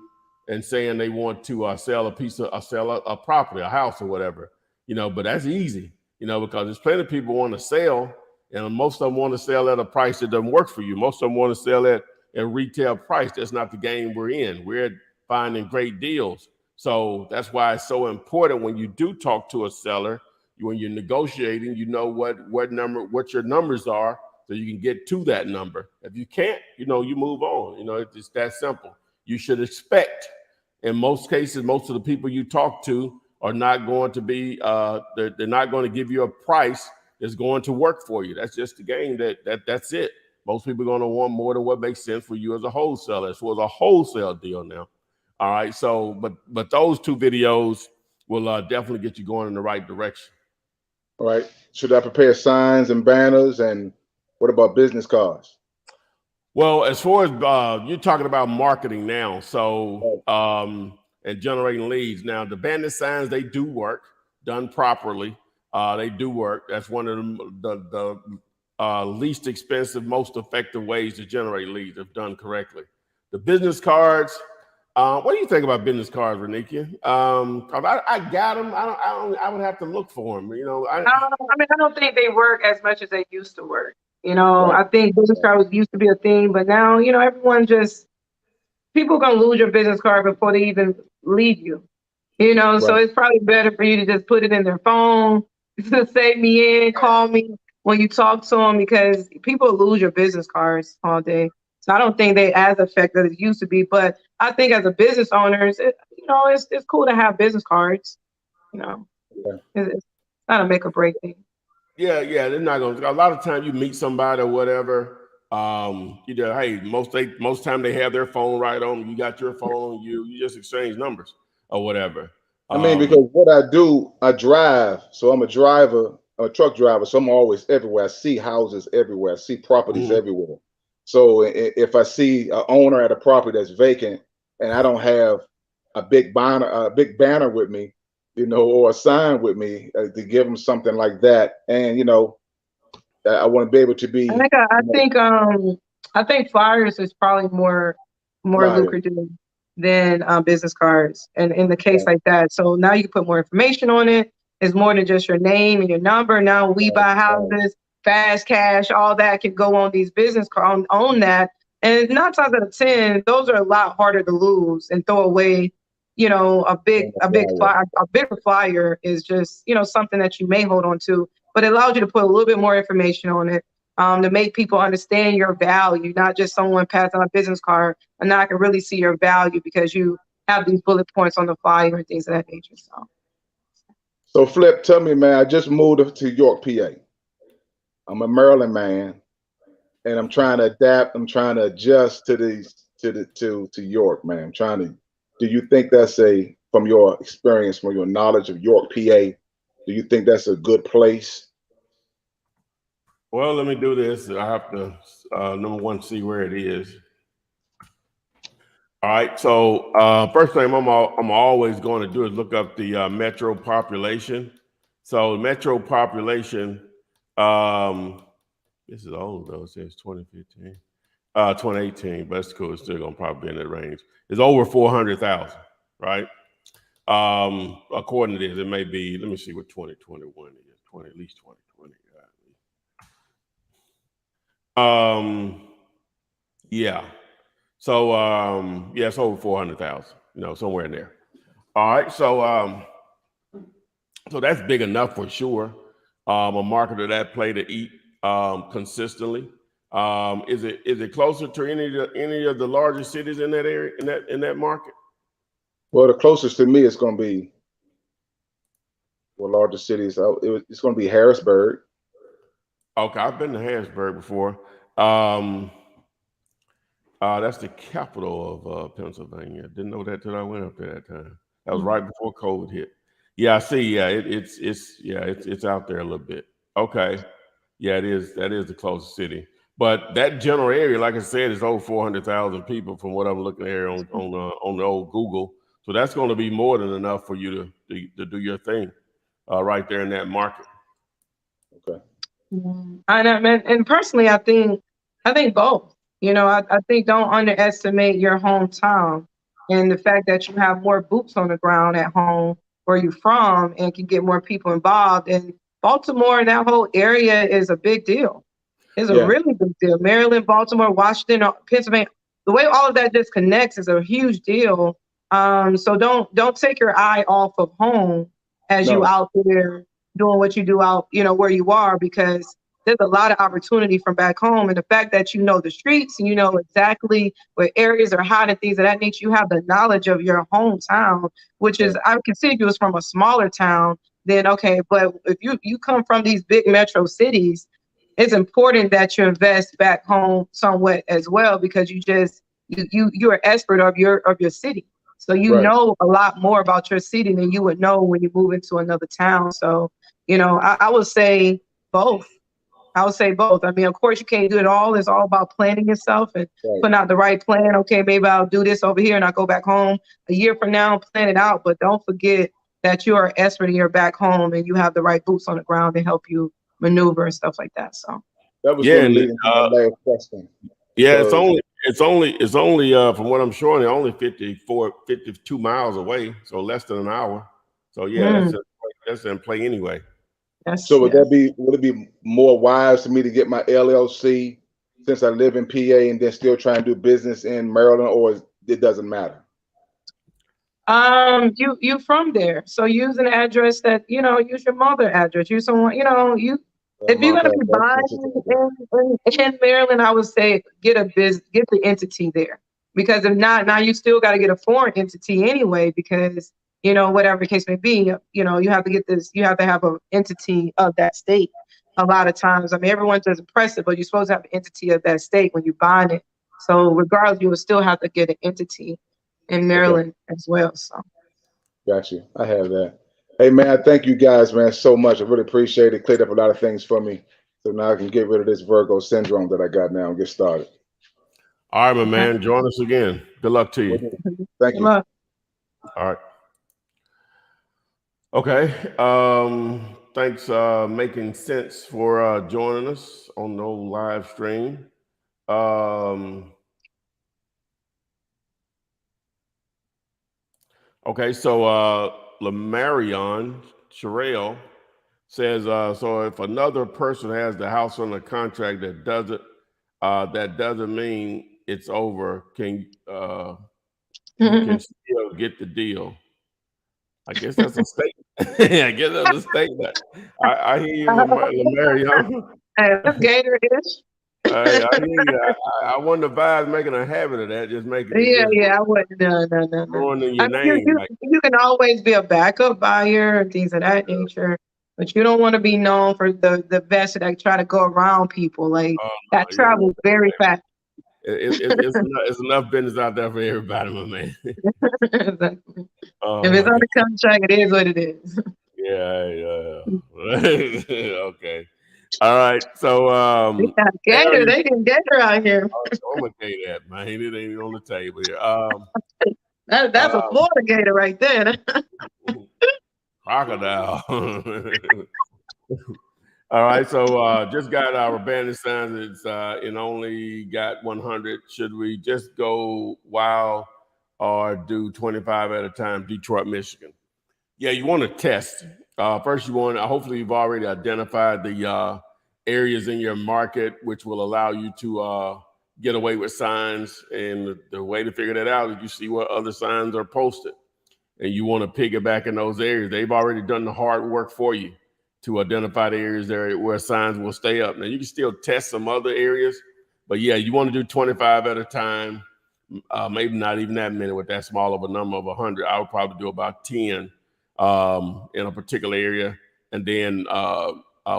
Speaker 2: and saying they want to sell a property, a house or whatever. but that's easy, because there's plenty of people want to sell, and most of them want to sell at a price that doesn't work for you. Most of them want to sell at retail price. That's not the game we're in. We're finding great deals. So that's why it's so important when you do talk to a seller, when you're negotiating, what your numbers are, so you can get to that number. If you can't, you move on. It's that simple. You should expect, in most cases, most of the people you talk to are not going to be, they're not going to give you a price that's going to work for you. That's just the game. That's it. Most people are going to want more than what makes sense for you as a wholesaler. So it's a wholesale deal now. All right. So, but those two videos will definitely get you going in the right direction.
Speaker 5: All right. Should I prepare signs and banners? And what about business cards?
Speaker 2: Well, as far as you're talking about marketing now, so and generating leads. Now, the banner signs, they do work, done properly. They do work. That's one of the least expensive, most effective ways to generate leads if done correctly. The business cards. What do you think about business cards, Renikia? I got them. I would have to look for them.
Speaker 3: I don't think they work as much as they used to work.
Speaker 5: Right.
Speaker 3: I think business cards used to be a thing, but now, everyone people are going to lose your business card before they even leave you. So it's probably better for you to just put it in their phone, to save me in, call me when you talk to them, because people lose your business cards all day. So I don't think they as effective as it used to be. But I think as a business owners, it's cool to have business cards. It's not a make or break thing.
Speaker 2: Yeah, they're not going to. A lot of times you meet somebody or whatever. Hey, most time they have their phone right on. You got your phone on you. You just exchange numbers or whatever.
Speaker 5: Because what I do, I drive. So I'm a driver, a truck driver. So I'm always everywhere. I see houses everywhere. I see properties everywhere. So if I see an owner at a property that's vacant and I don't have a big banner with me, or a sign with me to give them something like that, and I want to be able to be.
Speaker 3: I think flyers is probably more lucrative than business cards, and in the case like that. So now you can put more information on it. It's more than just your name and your number. Now we buy houses, fast cash, all that can go on these business cards, on that. And 9 times out of 10, those are a lot harder to lose and throw away. A bigger flyer is just, something that you may hold on to, but it allows you to put a little bit more information on it, to make people understand your value, not just someone passing a business card. And now I can really see your value because you have these bullet points on the flyer and things of that nature.
Speaker 5: So Flip, tell me, man, I just moved to York, PA. I'm a Maryland man, and I'm trying to adapt. I'm trying to adjust to York, man. Do you think that's from your experience, from your knowledge of York, PA, do you think that's a good place?
Speaker 2: Well, let me do this. I have to, number one, see where it is. All right. So first thing I'm always going to do is look up the metro population. So metro population, this is old though. It says 2015, 2018, but it's cool. It's still going to probably be in that range. It's over 400,000, right? According to this, it may be, let me see what 2021 is, at least 2020. Yeah. So it's over 400,000, somewhere in there. All right. So so that's big enough for sure. A marketer that play to eat consistently. Is it closer to any of the largest cities in that area, in that market?
Speaker 5: Well, the closest to me is going to be largest cities. It's going to be Harrisburg.
Speaker 2: Okay, I've been to Harrisburg before. That's the capital of Pennsylvania. Didn't know that till I went up there that time. That was right before COVID hit. Yeah, I see. Yeah, it's out there a little bit. Okay. Yeah, it is. That is the closest city. But that general area, like I said, is over 400,000 people from what I'm looking at here on the old Google. So that's going to be more than enough for you to do your thing right there in that market.
Speaker 5: Okay.
Speaker 3: And personally, I think both. I think don't underestimate your hometown and the fact that you have more boots on the ground at home where you're from and can get more people involved. And Baltimore, that whole area is a big deal. It's a really big deal. Maryland, Baltimore, Washington, Pennsylvania. The way all of that just connects is a huge deal. So don't take your eye off of home as you out there doing what you do out, where you are, because there's a lot of opportunity from back home. And the fact that you know the streets and you know exactly where areas are hot and things of that nature, you have the knowledge of your hometown, which is, I consider you as from a smaller town, then okay. But if you come from these big metro cities, it's important that you invest back home somewhat as well, because you're an expert of your city. So you know a lot more about your city than you would know when you move into another town. So, I would say both. I would say both. I mean, of course, you can't do it all. It's all about planning yourself and putting out the right plan. Okay, maybe I'll do this over here and I'll go back home a year from now, plan it out. But don't forget that you are an expert and you're back home and you have the right boots on the ground to help you maneuver and stuff like that. So
Speaker 5: that was going to lead into my last question.
Speaker 2: Yeah, it's only from what I'm showing, they're only 52 miles away, so less than an hour. So yeah, that's in play anyway.
Speaker 5: So would it be more wise for me to get my LLC since I live in PA and then still try and do business in Maryland, or it doesn't matter?
Speaker 3: You from there, so use an address that use your mother address. Use someone if you're gonna be buying in Maryland, I would say get the entity there, because if not, now you still got to get a foreign entity anyway, because whatever the case may be, you have to get this. You have to have an entity of that state. A lot of times, I mean, everyone doesn't press it, but you're supposed to have an entity of that state when you're buying it. So regardless, you will still have to get an entity in Maryland as well. So,
Speaker 5: got you. I have that. Hey man, thank you guys, man, so much. I really appreciate it. Cleared up a lot of things for me, so now I can get rid of this Virgo syndrome that I got now and get started.
Speaker 2: All right, my man. Join us again. Good luck to you.
Speaker 5: Thank you.
Speaker 2: All right. Okay. Thanks, Making Sense, for joining us on the live stream. Okay, so Lamarion Sherelle says, so if another person has the house on the contract that doesn't mean it's over, you can still get the deal. I guess that's a statement. I guess that's a statement. I hear you, Lamarion.
Speaker 3: That's Gator-ish.
Speaker 2: I hear you. I wonder if I was making a habit of that, just making
Speaker 3: I wouldn't. No.
Speaker 2: Ruining your name.
Speaker 3: You can always be a backup buyer and things of that nature, but you don't want to be known for the best that try to go around people. Like that travels very fast.
Speaker 2: It's enough business out there for everybody, my man.
Speaker 3: Exactly. If it's on the contract, it is what it is.
Speaker 2: Yeah. Okay. All right. So
Speaker 3: Gator, they can Gator out here.
Speaker 2: I'm gonna tell you that, man. It ain't on the table here.
Speaker 3: That's a Florida Gator right there.
Speaker 2: Crocodile. All right, so just got our bandit signs. It's it only got 100. Should we just go wild or do 25 at a time? Detroit, Michigan. Yeah, you want to test. First, hopefully you've already identified the areas in your market which will allow you to get away with signs. And the way to figure that out is you see what other signs are posted. And you want to piggyback in those areas. They've already done the hard work for you to identify the areas there where signs will stay up. Now, you can still test some other areas, but yeah, you want to do 25 at a time, maybe not even that many with that small of a number of 100. I would probably do about 10 in a particular area, and then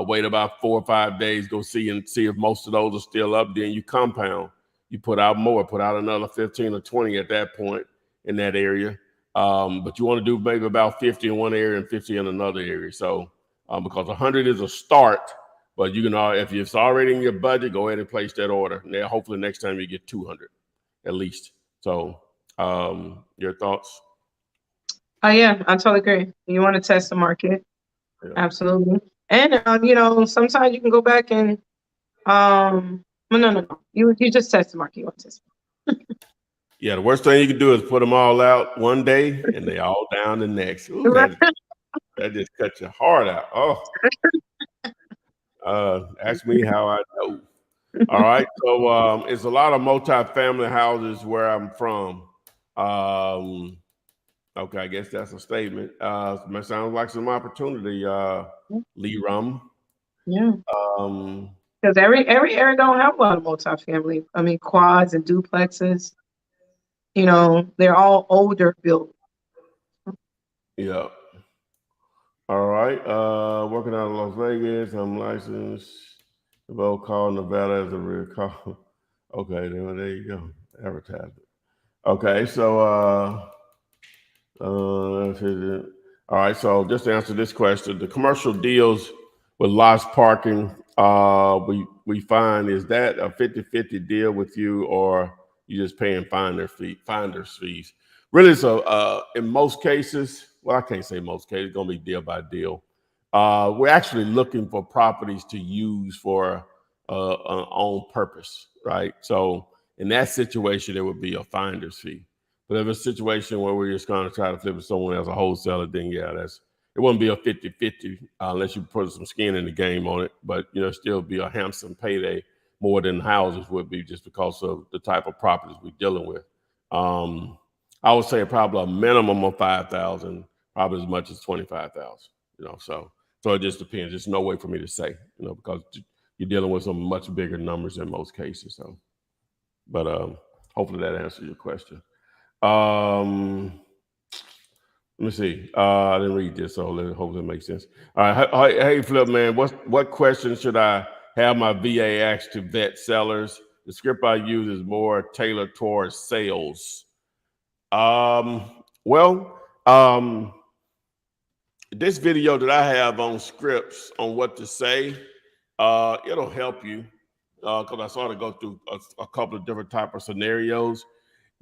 Speaker 2: wait about 4 or 5 days, go see if most of those are still up. Then you compound. You put out more, put out another 15 or 20 at that point in that area. But you want to do maybe about 50 in one area and 50 in another area. So because 100 is a start, but you can, if it's already in your budget, go ahead and place that order. And then hopefully next time you get 200 at least. So your thoughts?
Speaker 3: Yeah, I totally agree. You want to test the market. Yeah. Absolutely. And, sometimes you can go back and, no. You just test the market. You want to test
Speaker 2: Yeah, the worst thing you can do is put them all out one day and they all down the next. Ooh, that just cut your heart out. Ask me how I know. All right, so it's a lot of multi-family houses where I'm from. Okay, I guess that's a statement. Sounds like some opportunity, Lee Rum.
Speaker 3: Yeah.
Speaker 2: Um,
Speaker 3: Because every area don't have a lot of multifamily. I mean, quads and duplexes. You know, they're all older built.
Speaker 2: yeah. All right. Working out of Las Vegas. I'm licensed. About call Nevada as a real call. Okay, there you go. Advertisement. Okay, so all right. So just to answer this question, the commercial deals with lots parking, we find, is that a 50-50 deal with you, or you just paying finder's fees? Really, so in most cases, well, I can't say most cases, it's gonna be deal by deal. We're actually looking for properties to use for an own purpose, right? So in that situation, there would be a finder's fee. But if it's a situation where we're just going to try to flip it someone else, a wholesaler, then yeah, it wouldn't be a 50-50 unless you put some skin in the game on it. But still be a handsome payday more than houses would be, just because of the type of properties we're dealing with. I would say probably a minimum of 5,000, probably as much as 25,000. So it just depends. There's no way for me to say, because you're dealing with some much bigger numbers in most cases. So, but hopefully that answers your question. Let me see. I didn't read this, so hopefully it makes sense. All right. Hey, Flip man, what questions should I have my VA ask to vet sellers? The script I use is more tailored towards sales. This video that I have on scripts on what to say, it'll help you because I sort of go through a couple of different type of scenarios.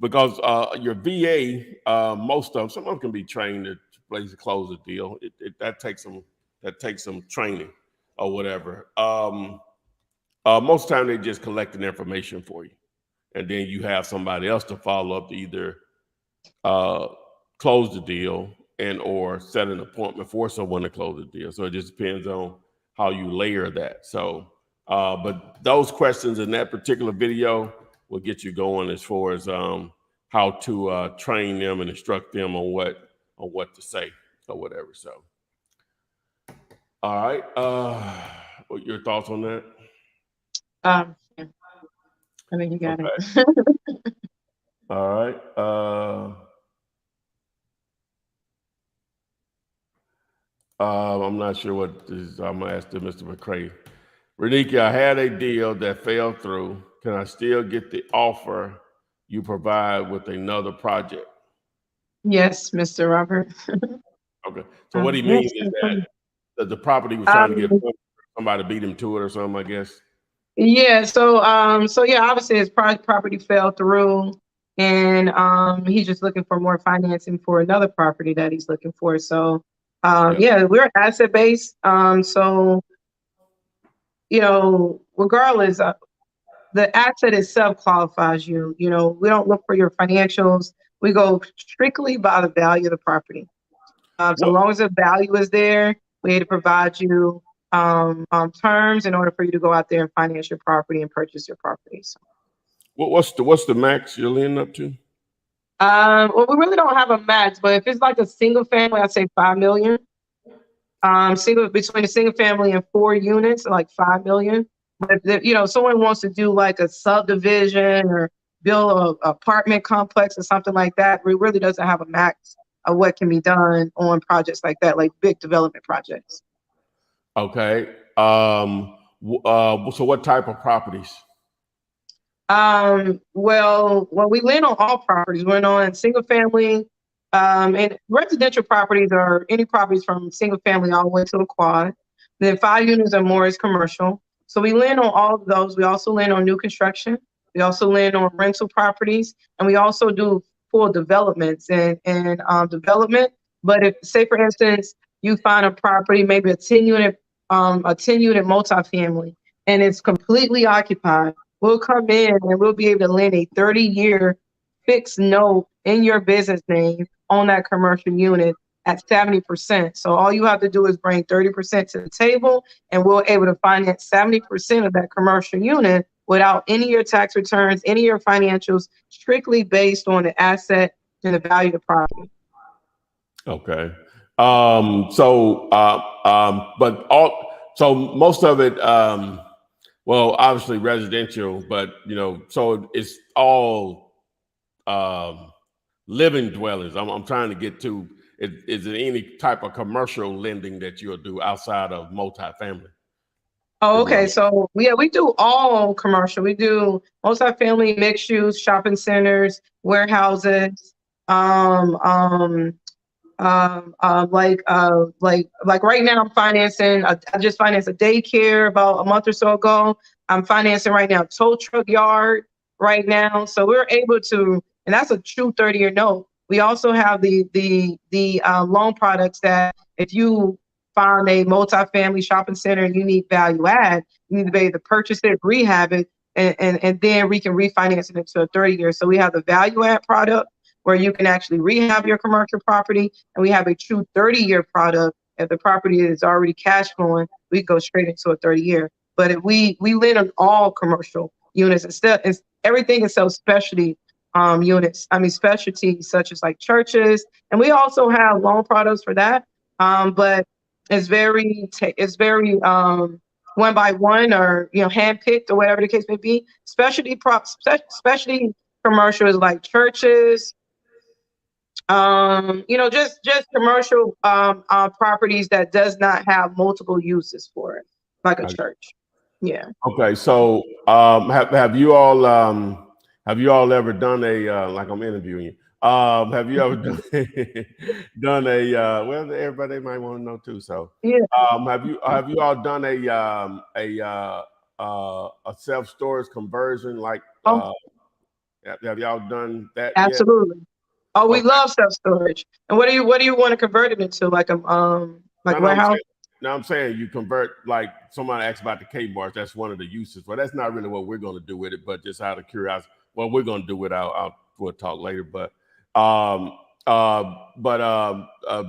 Speaker 2: Because your VA, some of them can be trained to basically close a deal. That takes some training or whatever. Most of the time they just collecting information for you, and then you have somebody else to follow up to either close the deal and or set an appointment for someone to close the deal. So it just depends on how you layer that. So, but those questions in that particular video will get you going as far as how to train them and instruct them on what to say or whatever. So, all right. What your thoughts on that?
Speaker 3: Yeah. I think you got it.
Speaker 2: All right. I'm not sure what this is. I'm gonna ask Mr. McCray. Renika, I had a deal that fell through. Can I still get the offer you provide with another project?
Speaker 3: Yes, Mr. Robert.
Speaker 2: Okay. So what he means is that the property was trying to get somebody to beat him to it or something, I guess.
Speaker 3: Yeah. So yeah, obviously his property fell through, and he's just looking for more financing for another property that he's looking for. So yeah, we're asset based. So regardless, the asset itself qualifies you. We don't look for your financials. We go strictly by the value of the property. So long as the value is there, we need to provide you terms in order for you to go out there and finance your property and purchase your property. So.
Speaker 2: What's the max you're leaning up to?
Speaker 3: Well, we really don't have a max, but if it's like a single family, I'd say 5 million. Between a single family and 4 units, like 5 million. But if someone wants to do like a subdivision or build an apartment complex or something like that, it really doesn't have a max of what can be done on projects like that, like big development projects.
Speaker 2: Okay. So what type of properties?
Speaker 3: Well, we land on all properties. We're on single family, and residential properties are any properties from single family all the way to a quad. Then 5 units or more is commercial. So we land on all of those. We also land on new construction. We also land on rental properties, and we also do full developments and development. But if, say for instance, you find a property, maybe a 10-unit multifamily, and it's completely occupied, we'll come in and we'll be able to lend a 30-year fixed note in your business name on that commercial unit at 70%. So all you have to do is bring 30% to the table, and we're able to finance 70% of that commercial unit without any of your tax returns, any of your financials, strictly based on the asset and the value of the property.
Speaker 2: Okay. So most of it, well, obviously residential, but so it's all living dwellings. I'm trying to get to. Is there any type of commercial lending that you'll do outside of multifamily?
Speaker 3: Oh, okay. So we do all commercial. We do multifamily, mixed use, shopping centers, warehouses, like right now I'm financing. I just financed a daycare about a month or so ago. I'm financing right now tow truck yard right now. So we're able to, and that's a true 30-year note. We also have the loan products that if you find a multifamily shopping center and you need value add, you need to be able to purchase it, rehab it, and then we can refinance it into a 30-year. So we have the value add product where you can actually rehab your commercial property, and we have a true 30-year product. If the property is already cash flowing, we go straight into a 30-year. But if we lend on all commercial units instead. Everything is specialty units. I mean, specialties such as like churches, and we also have loan products for that. But it's very one by one, or handpicked, or whatever the case may be. Specialty commercial is like churches, just commercial properties that does not have multiple uses for it, like a church. Yeah.
Speaker 2: Okay, so have you all ever done a like I'm interviewing you? Have you ever done a well, everybody might want to know too. So
Speaker 3: yeah.
Speaker 2: Have you all done a self-storage conversion? Like have y'all done that?
Speaker 3: Absolutely.
Speaker 2: Yet?
Speaker 3: Oh, we love self-storage. And what do you want to convert it into? Like warehouse?
Speaker 2: No, I'm saying you convert, like somebody asked about the Kmart. That's one of the uses. Well, that's not really what we're going to do with it, but just out of curiosity, what we're going to do with we'll talk later. But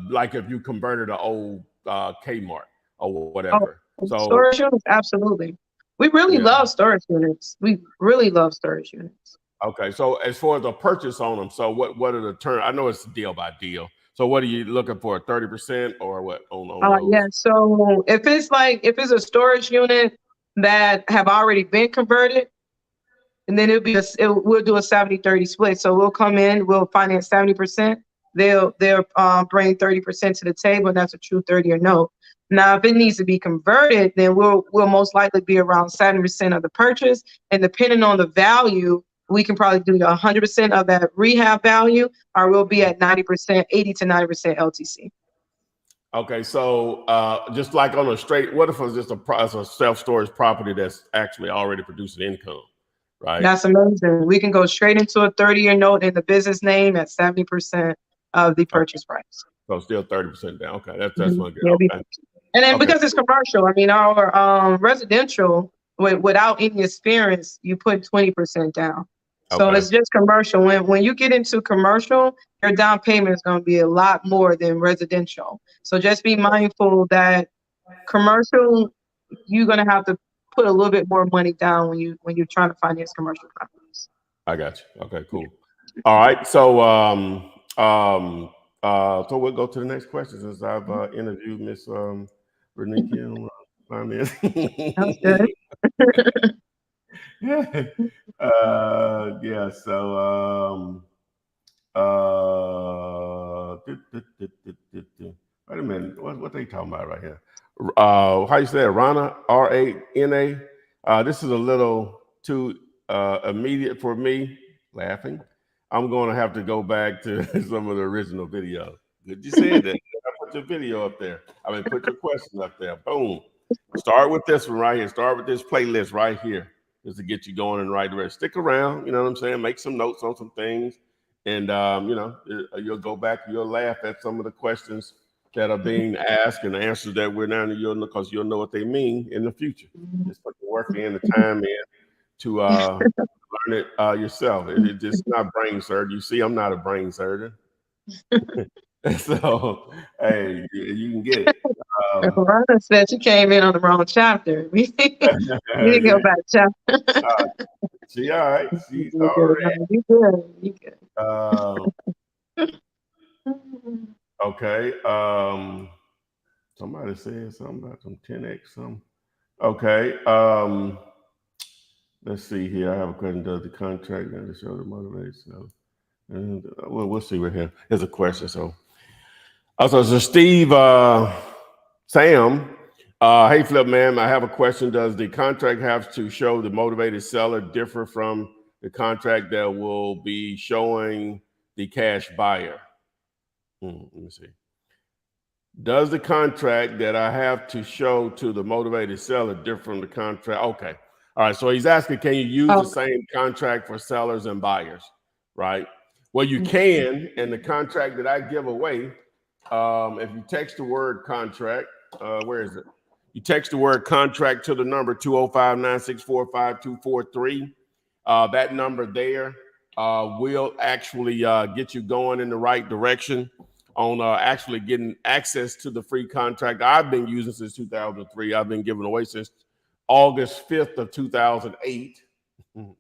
Speaker 2: like if you converted an old Kmart or whatever. So
Speaker 3: storage units, absolutely. We really love storage units. We really love storage units.
Speaker 2: Okay, so as far as a purchase on them, so what are the terms? I know it's deal by deal. So what are you looking for? 30% or what on those?
Speaker 3: Yeah. So if it's a storage unit that have already been converted, and then we'll do a 70-30 split. So we'll come in, we'll finance 70%. They'll bring 30% to the table, and that's a true 30-year note. Now, if it needs to be converted, then we'll most likely be around 70% of the purchase, and depending on the value, we can probably do 100% of that rehab value, or we'll be at 90%, 80 to 90% LTC.
Speaker 2: Okay, so just like on a straight, what if it's just a self-storage property that's actually already producing income, right?
Speaker 3: That's amazing. We can go straight into a 30-year note in the business name at 70% of the purchase price.
Speaker 2: So still 30% down. Okay, that's one good.
Speaker 3: Yeah, okay. And then because it's commercial, I mean, our residential, without any experience, you put 20% down. So it's just commercial. When you get into commercial, your down payment is going to be a lot more than residential. So just be mindful that commercial, you're going to have to put a little bit more money down when you're trying to finance commercial properties.
Speaker 2: I got you. Okay, cool. All right. So so we'll go to the next question since I've interviewed Miss Renika on finance.
Speaker 3: Sounds good.
Speaker 2: Yeah. So wait a minute. What they talking about right here? How you say it? Rana, R-A-N-A. This is a little too immediate for me. Laughing. I'm going to have to go back to some of the original videos. Good you said that. Put your video up there. I mean, put your question up there. Boom. Start with this one right here. Start with this playlist right here, just to get you going in the right direction. Stick around. You know what I'm saying? Make some notes on some things, and you'll go back. You'll laugh at some of the questions that are being asked and the answers that we're now. Because you'll know what they mean in the future. Just put the work in, the time in to learn it yourself. It's just not brain surgery. You see, I'm not a brain surgeon. So, hey, you can get it.
Speaker 3: Rhonda said you came in on the wrong chapter. We need to go
Speaker 2: Yeah.
Speaker 3: back chapter.
Speaker 2: She all right. She's
Speaker 3: You
Speaker 2: all
Speaker 3: good.
Speaker 2: right.
Speaker 3: You good. You good.
Speaker 2: Okay. Somebody said something about some 10x something. Okay. Let's see here. I have a question. Does the contract and the show the motivation? So, and we'll see right here. Here's a question. So Steve, Sam, hey Flip man, I have a question. Does the contract have to show the motivated seller differ from the contract that will be showing the cash buyer? Let me see. Does the contract that I have to show to the motivated seller differ from the contract? Okay. All right. So he's asking, can you use the same contract for sellers and buyers? Right. Well, you can. And the contract that I give away, if you text the word contract, where is it? You text the word contract to the number 205-964-5243. That number there will actually get you going in the right direction on actually getting access to the free contract I've been using since 2003. I've been giving away since August 5th of 2008. And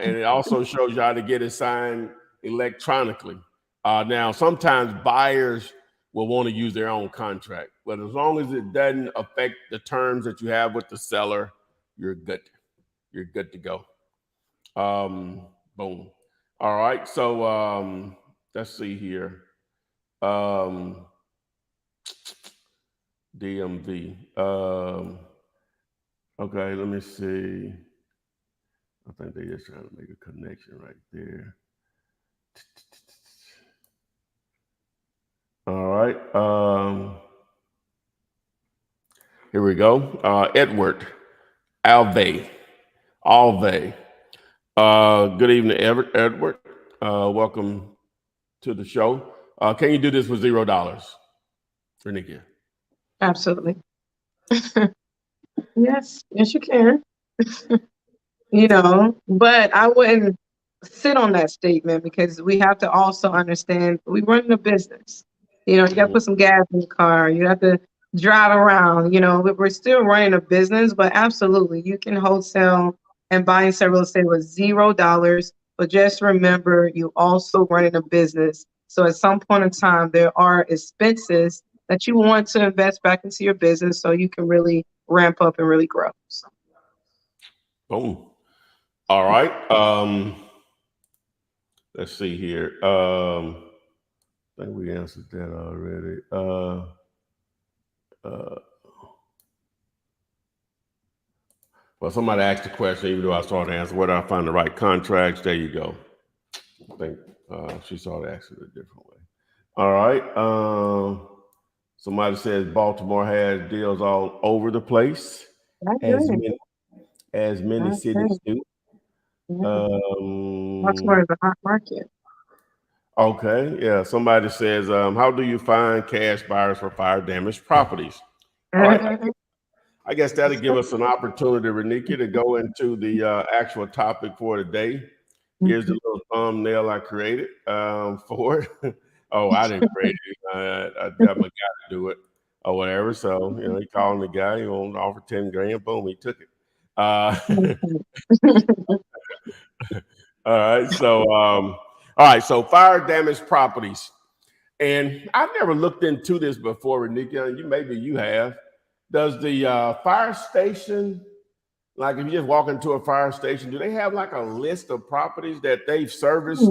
Speaker 2: it also shows you how to get it signed electronically. Now, sometimes buyers will want to use their own contract, but as long as it doesn't affect the terms that you have with the seller, you're good. You're good to go. Boom. All right. So let's see here. DMV. Okay, let me see. I think they're just trying to make a connection right there. All right. Here we go. Edward Alve. Good evening, Edward. Welcome to the show. Can you do this with $0? Renika?
Speaker 3: Absolutely. Yes, you can. But I wouldn't sit on that statement because we have to also understand we run a business. You got to put some gas in the car. You have to drive around. We're still running a business, but absolutely, you can wholesale and buy and sell real estate with $0. But just remember, you also running a business. So at some point in time, there are expenses that you want to invest back into your business so you can really ramp up and really grow. So.
Speaker 2: Boom. All right. Let's see here. I think we answered that already. Well, somebody asked a question, even though I saw the answer. Where do I find the right contracts? There you go. I think she saw the answer a different way. All right. Somebody says Baltimore has deals all over the place, as many cities do.
Speaker 3: Baltimore is a hot market.
Speaker 2: Okay, yeah. Somebody says, how do you find cash buyers for fire damaged properties? All right. I guess that'll give us an opportunity, Renika, to go into the actual topic for today. Here's the little thumbnail I created for it. Oh, I didn't create it. I got my guy to do it or whatever. So, he called the guy, he wanted to offer 10 grand. Boom, he took it. All right. So fire damaged properties. And I've never looked into this before, Renika. Maybe you have. Does the fire station, like if you just walk into a fire station, do they have like a list of properties that they've serviced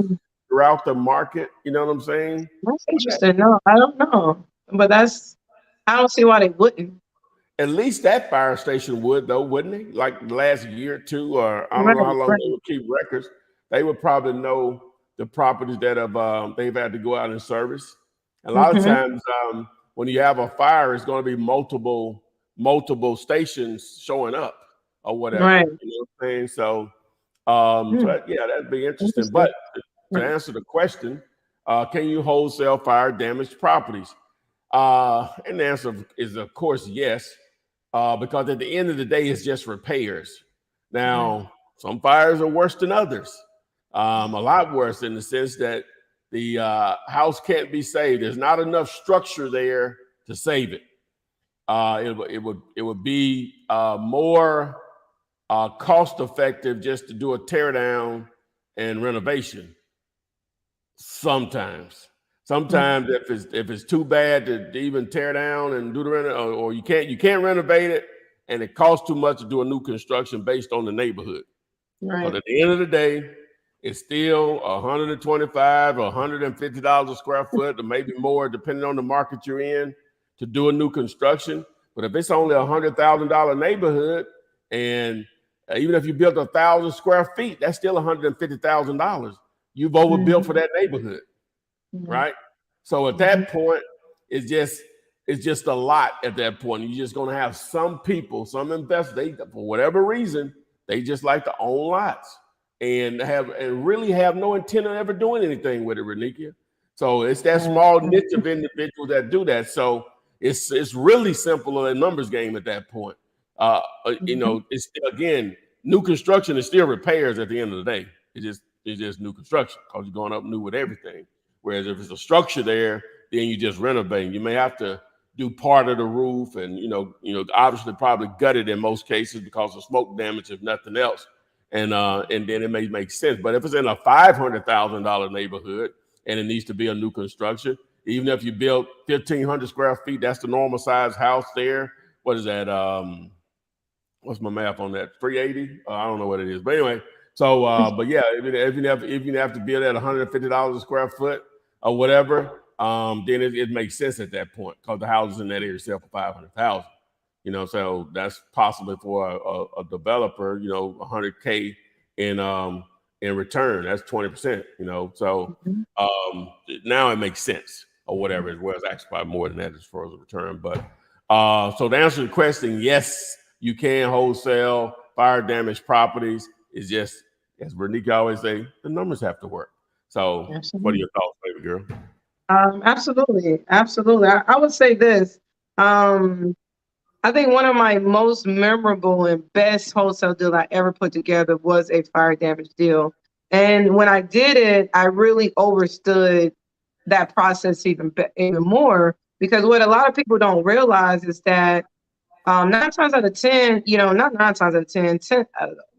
Speaker 2: throughout the market? You know what I'm saying?
Speaker 3: That's interesting. No, I don't know. But I don't see why they wouldn't.
Speaker 2: At least that fire station would, though, wouldn't they? Like the last year or two, or I don't know how long they would keep records. They would probably know the properties that have they've had to go out and service. A lot of times, when you have a fire, it's going to be multiple stations showing up or whatever.
Speaker 3: Right.
Speaker 2: You know what I'm saying? So yeah, that'd be interesting. But to answer the question, can you wholesale fire damaged properties? And the answer is, of course, yes, because at the end of the day, it's just repairs. Now, Some fires are worse than others, a lot worse in the sense that the house can't be saved. There's not enough structure there to save it. It would be more cost effective just to do a tear down and renovation. Sometimes if it's too bad to even tear down and do the or you can't renovate it, and it costs too much to do a new construction based on the neighborhood.
Speaker 3: Right.
Speaker 2: But at the end of the day, it's still $125 or $150 a square foot, or maybe more, depending on the market you're in, to do a new construction. But if it's only $100,000 neighborhood, and even if you built 1,000 square feet, that's still $150,000. You've overbuilt for that neighborhood, right? So at that point, it's just a lot at that point. You're just going to have some people, some investors, for whatever reason, they just like to own lots and really have no intent of ever doing anything with it, Renikia. So it's that small niche of individuals that do that. So it's really simple a numbers game at that point. It's again, new construction is still repairs at the end of the day. It's just new construction because you're going up new with everything. Whereas if it's a structure there, then you just renovate. You may have to do part of the roof, and obviously probably gut it in most cases because of smoke damage, if nothing else. And then it may make sense. But if it's in a $500,000 neighborhood and it needs to be a new construction, even if you built 1,500 square feet, that's the normal size house there. What is that? What's my math on that? 380? I don't know what it is. But anyway, so but yeah, if you have to build at $150 a square foot or whatever, then it makes sense at that point because the houses in that area sell for $500,000. So that's possibly for a developer, $100K in return. That's 20%. So now it makes sense or whatever. Well, it's actually probably more than that as far as the return. But so to answer the question, yes, you can wholesale fire damaged properties. It's just, as Bernice always say, the numbers have to work. So what are your thoughts, baby girl?
Speaker 3: Absolutely. I would say this. I think one of my most memorable and best wholesale deal I ever put together was a fire damage deal. And when I did it, I really understood that process even more, because what a lot of people don't realize is that 9 times out of 10, not 9 times out of 10,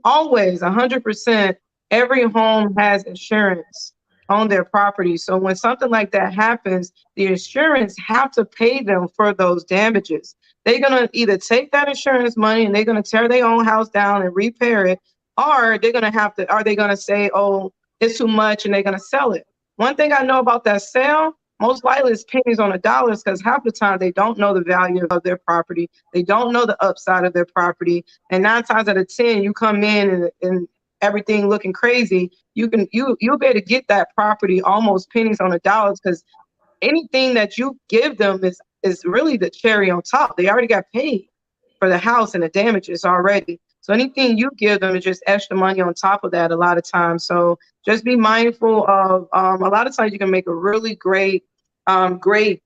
Speaker 3: always 100%, every home has insurance on their property. So when something like that happens, the insurance have to pay them for those damages. They're going to either take that insurance money and they're going to tear their own house down and repair it, or they're going to say, oh, it's too much, and they're going to sell it. One thing I know about that sale, most likely it's pennies on the dollars, because half the time they don't know the value of their property. They don't know the upside of their property. And 9 times out of 10, you come in and everything looking crazy, you'll be able to get that property almost pennies on the dollars, because anything that you give them is really the cherry on top. They already got paid for the house and the damages already. So anything you give them is just extra money on top of that a lot of times. So just be mindful of a lot of times you can make a really great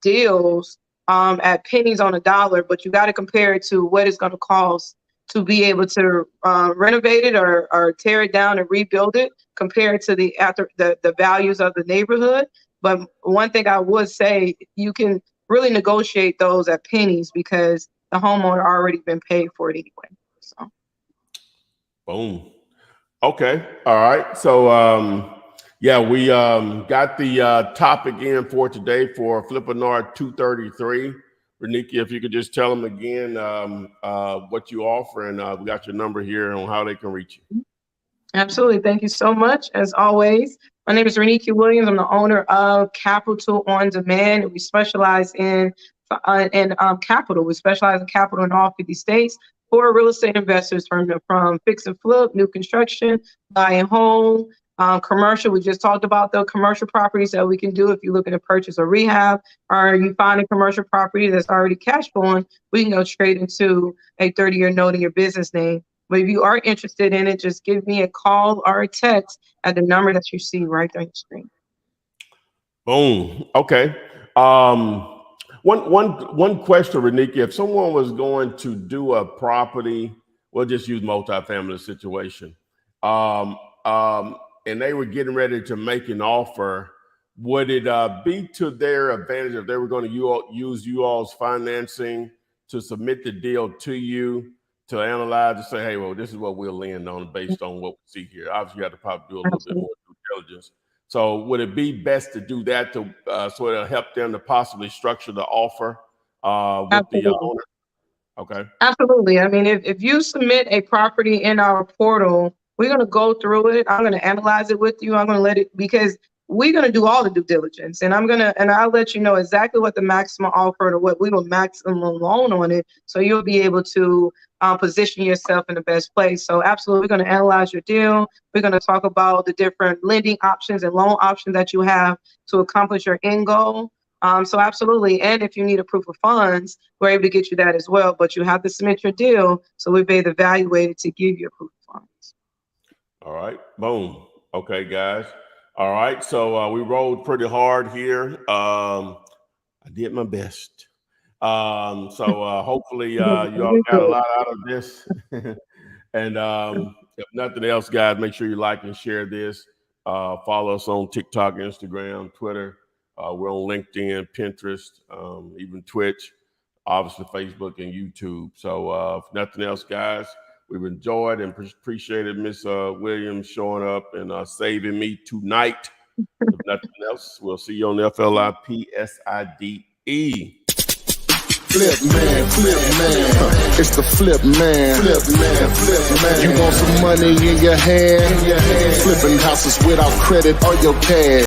Speaker 3: deals at pennies on a dollar, but you got to compare it to what it's going to cost to be able to renovate it or tear it down and rebuild it, compared to the values of the neighborhood. But one thing I would say, you can really negotiate those at pennies because the homeowner already been paid for it anyway. So, boom.
Speaker 2: Okay. All right. So, yeah, we got the topic in for today for Flippinar 233. Renikia, if you could just tell them again what you offer, and we got your number here on how they can reach you.
Speaker 3: Absolutely. Thank you so much. As always, my name is Renikia Williams. I'm the owner of Capital on Demand. We specialize in capital. We specialize in capital in all 50 states for real estate investors, from fix and flip, new construction, buy and hold, commercial. We just talked about the commercial properties that we can do if you're looking to purchase or rehab, or you find a commercial property that's already cash flowing, we can go straight into a 30-year note in your business name. But if you are interested in it, just give me a call or a text at the number that you see right there on your screen.
Speaker 2: Boom. Okay. One question, Renikia, if someone was going to do a property, we'll just use multifamily situation. and they were getting ready to make an offer, would it be to their advantage if they were going to use you all's financing to submit the deal to you to analyze and say, hey, well, this is what we'll land on based on what we see here? Obviously, you have to probably do a little bit more due diligence. So would it be best to do that to so it'll help them to possibly structure the offer with the owner? Okay.
Speaker 3: Absolutely. I mean, if you submit a property in our portal, we're going to go through it. I'm going to analyze it with you. I'm going to let it, because we're going to do all the due diligence, and I'll let you know exactly what the maximum offer or what we will maximum loan on it. So you'll be able to position yourself in the best place. So absolutely, we're going to analyze your deal. We're going to talk about the different lending options and loan options that you have to accomplish your end goal. So absolutely. And if you need a proof of funds, we're able to get you that as well, but you have to submit your deal. So we've been evaluated to give you a proof of funds.
Speaker 2: All right. Boom. Okay, guys. All right. So we rolled pretty hard here. I did my best. So hopefully you all got a lot out of this. And if nothing else, guys, make sure you like and share this. Follow us on TikTok, Instagram, Twitter. We're on LinkedIn, Pinterest, even Twitch, obviously Facebook and YouTube. So if nothing else, guys, we've enjoyed and appreciated Miss Williams showing up and saving me tonight. If nothing else, we'll see you on the FLIPSIDE.
Speaker 1: Flip man, it's the flip man. You want some money in your hand? Flipping houses without credit or your cash.